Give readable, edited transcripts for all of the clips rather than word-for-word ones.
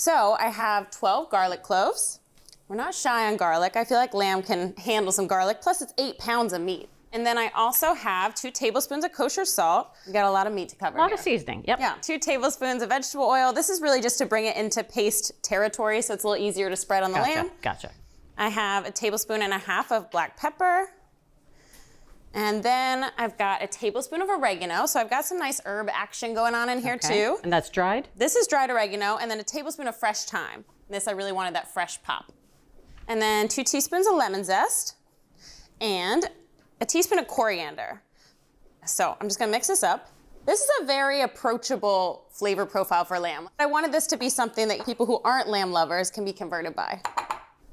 So I have 12 garlic cloves. We're not shy on garlic. I feel like lamb can handle some garlic, plus it's 8 pounds of meat. And then I also have 2 tablespoons of kosher salt. We got a lot of meat to cover A lot here. of seasoning, yep. Yeah, 2 tablespoons of vegetable oil. This is really just to bring it into paste territory, so it's a little easier to spread on the lamb. Gotcha. I have a tablespoon and a half of black pepper. And then I've got a tablespoon of oregano. So I've got some nice herb action going on in here too. And that's dried? This is dried oregano, and then a tablespoon of fresh thyme. This, I really wanted that fresh pop. And then 2 teaspoons of lemon zest and a teaspoon of coriander. So I'm just gonna mix this up. This is a very approachable flavor profile for lamb. I wanted this to be something that people who aren't lamb lovers can be converted by.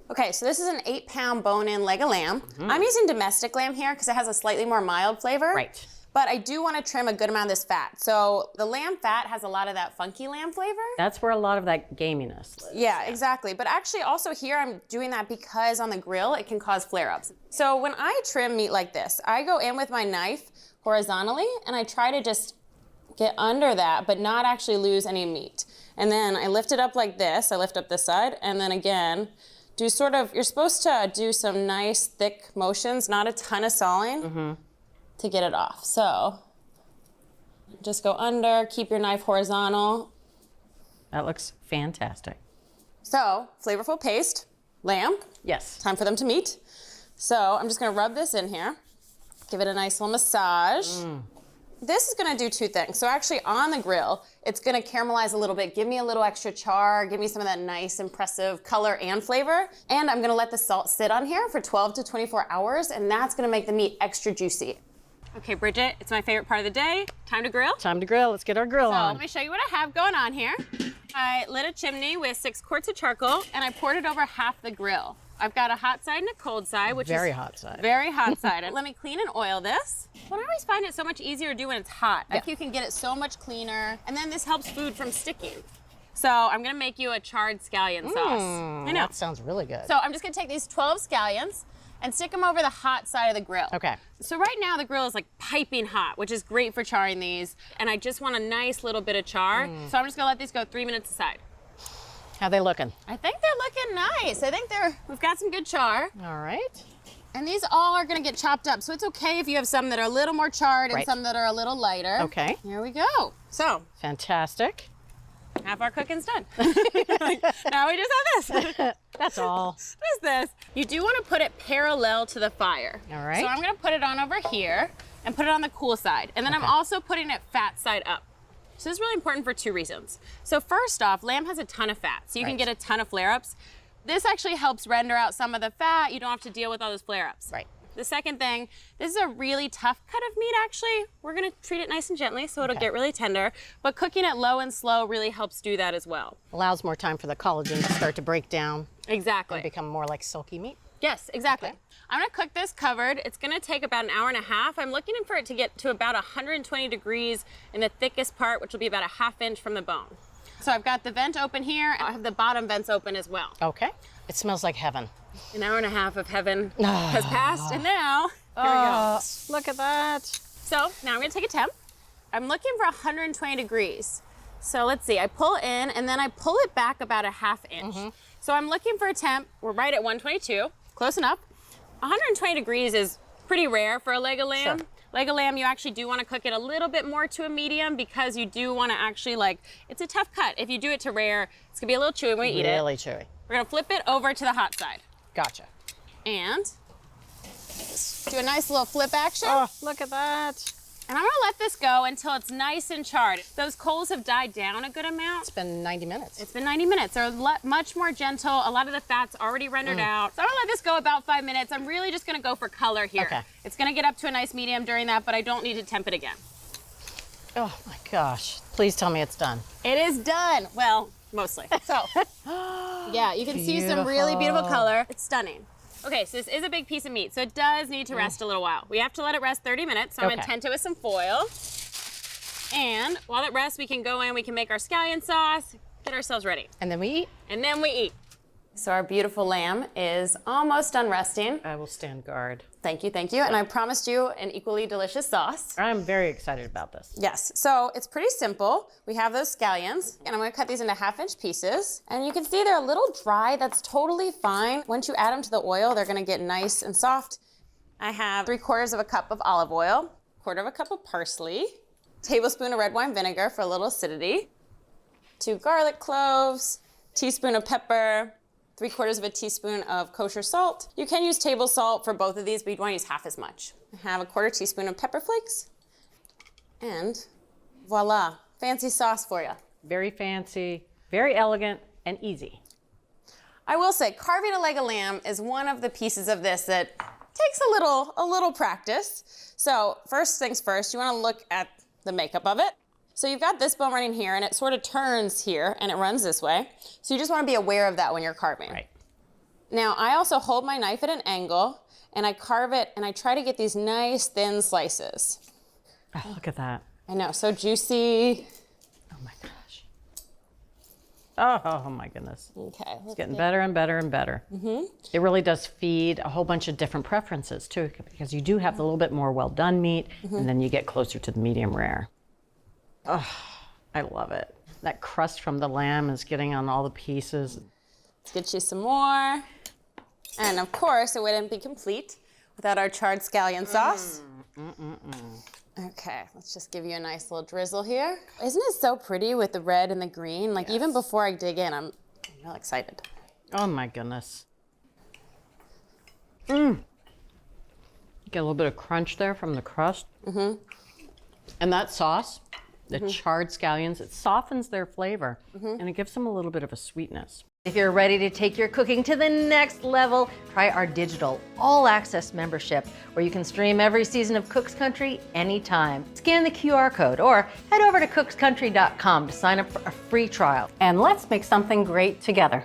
Okay, so this is an 8-pound bone-in leg of lamb. I'm using domestic lamb here because it has a slightly more mild flavor. Right. But I do want to trim a good amount of this fat. So the lamb fat has a lot of that funky lamb flavor. That's where a lot of that gaminess lives. Yeah, exactly. But actually also here I'm doing that because on the grill it can cause flare-ups. So when I trim meat like this, I go in with my knife horizontally and I try to just get under that but not actually lose any meat. And then I lift it up like this. I lift up this side and then again, do sort of, you're supposed to do some nice thick motions, not a ton of sawing to get it off. So just go under, keep your knife horizontal. That looks fantastic. So flavorful paste, lamb, Yes. time for them to meet. So I'm just gonna rub this in here, give it a nice little massage. This is gonna do 2 things. So actually on the grill, it's gonna caramelize a little bit, give me a little extra char, give me some of that nice, impressive color and flavor. And I'm gonna let the salt sit on here for 12 to 24 hours, and that's gonna make the meat extra juicy. Okay, Bridget, it's my favorite part of the day. Time to grill. Time to grill. Let's get our grill So on. let me show you what I have going on here. I lit a chimney with 6 quarts of charcoal, and I poured it over half the grill. I've got a hot side and a cold side, which Very is hot side. very hot side. And let me clean and oil this. But I always find it so much easier to do when it's hot. I think you can get it so much cleaner. And then this helps food from sticking. So I'm gonna make you a charred scallion sauce. I know. That sounds really good. So I'm just gonna take these 12 scallions and stick them over the hot side of the grill. Okay. So right now the grill is like piping hot, which is great for charring these. And I just want a nice little bit of char. So I'm just gonna let these go 3 minutes aside. How they looking? I think they're looking nice. I think we've got some good char. All right. And these all are gonna get chopped up. So it's okay if you have some that are a little more charred and some that are a little lighter. Okay. Here we go. So Fantastic. half our cooking's done. Now we just have this. That's all. What is this? You do want to put it parallel to the fire. All right. So I'm going to put it on over here and put it on the cool side. And then I'm also putting it fat side up. So this is really important for 2 reasons. So first off, lamb has a ton of fat, so you can get a ton of flare-ups. This actually helps render out some of the fat. You don't have to deal with all those flare-ups. Right. The second thing, this is a really tough cut of meat actually. We're gonna treat it nice and gently so it'll get really tender, but cooking it low and slow really helps do that as well. Allows more time for the collagen to start to break down Exactly. and become more like silky meat. Yes, exactly. I'm gonna cook this covered. It's gonna take about an hour and a half. I'm looking for it to get to about 120 degrees in the thickest part, which will be about a ½ inch from the bone. So I've got the vent open here. I have the bottom vents open as well. Okay. It smells like heaven. An hour and a half of heaven has passed, and now, here we go. Look at that. So now I'm gonna take a temp. I'm looking for 120 degrees. So let's see, I pull in and then I pull it back about a ½ inch. So I'm looking for a temp. We're right at 122, close enough. 120 degrees is pretty rare for a leg of lamb. Sure. Leg of lamb, you actually do want to cook it a little bit more to a medium because you do want to actually it's a tough cut. If you do it to rare, it's gonna be a little chewy when you eat it. Really chewy. We're gonna flip it over to the hot side. Gotcha. And do a nice little flip action. Oh, look at that. And I'm gonna let this go until it's nice and charred. Those coals have died down a good amount. It's been 90 minutes. It's been 90 minutes. They're much more gentle. A lot of the fat's already rendered out. So I'm gonna let this go about 5 minutes. I'm really just gonna go for color here. Okay. It's gonna get up to a nice medium during that, but I don't need to temp it again. Oh my gosh. Please tell me it's done. It is done. Well, mostly. So, yeah, you can see some really beautiful color. It's stunning. Okay, so this is a big piece of meat, so it does need to rest a little while. We have to let it rest 30 minutes, so I'm gonna tent it with some foil. And while it rests, we can go in, we can make our scallion sauce, get ourselves ready. And then we eat. And then we eat. So our beautiful lamb is almost done resting. I will stand guard. Thank you, thank you. And I promised you an equally delicious sauce. I'm very excited about this. Yes, so it's pretty simple. We have those scallions, and I'm gonna cut these into 1/2-inch pieces. And you can see they're a little dry, that's totally fine. Once you add them to the oil, they're gonna get nice and soft. I have 3/4 of a cup of olive oil, 1/4 of a cup of parsley, tablespoon of red wine vinegar for a little acidity, 2 garlic cloves, teaspoon of pepper, 3/4 of a teaspoon of kosher salt. You can use table salt for both of these, but you'd want to use half as much. I have a 1/4 teaspoon of pepper flakes, and voila, fancy sauce for you. Very fancy, very elegant, and easy. I will say, carving a leg of lamb is one of the pieces of this that takes a little practice. So first things first, you want to look at the makeup of it. So you've got this bone running here, and it sort of turns here, and it runs this way. So you just want to be aware of that when you're carving. Right. Now, I also hold my knife at an angle, and I carve it, and I try to get these nice thin slices. Oh, look at that. I know, so juicy. Oh my gosh. Oh my goodness. Okay. It's getting better and better and better. It really does feed a whole bunch of different preferences too, because you do have a little bit more well done meat, and then you get closer to the medium rare. Oh, I love it. That crust from the lamb is getting on all the pieces. Let's get you some more. And of course, it wouldn't be complete without our charred scallion sauce. Okay, let's just give you a nice little drizzle here. Isn't it so pretty with the red and the green? Like, even before I dig in, I'm real excited. Oh my goodness. Get a little bit of crunch there from the crust. And that sauce, the charred scallions, it softens their flavor and it gives them a little bit of a sweetness. If you're ready to take your cooking to the next level, try our digital all-access membership, where you can stream every season of Cook's Country anytime. Scan the QR code or head over to cookscountry.com to sign up for a free trial. And let's make something great together.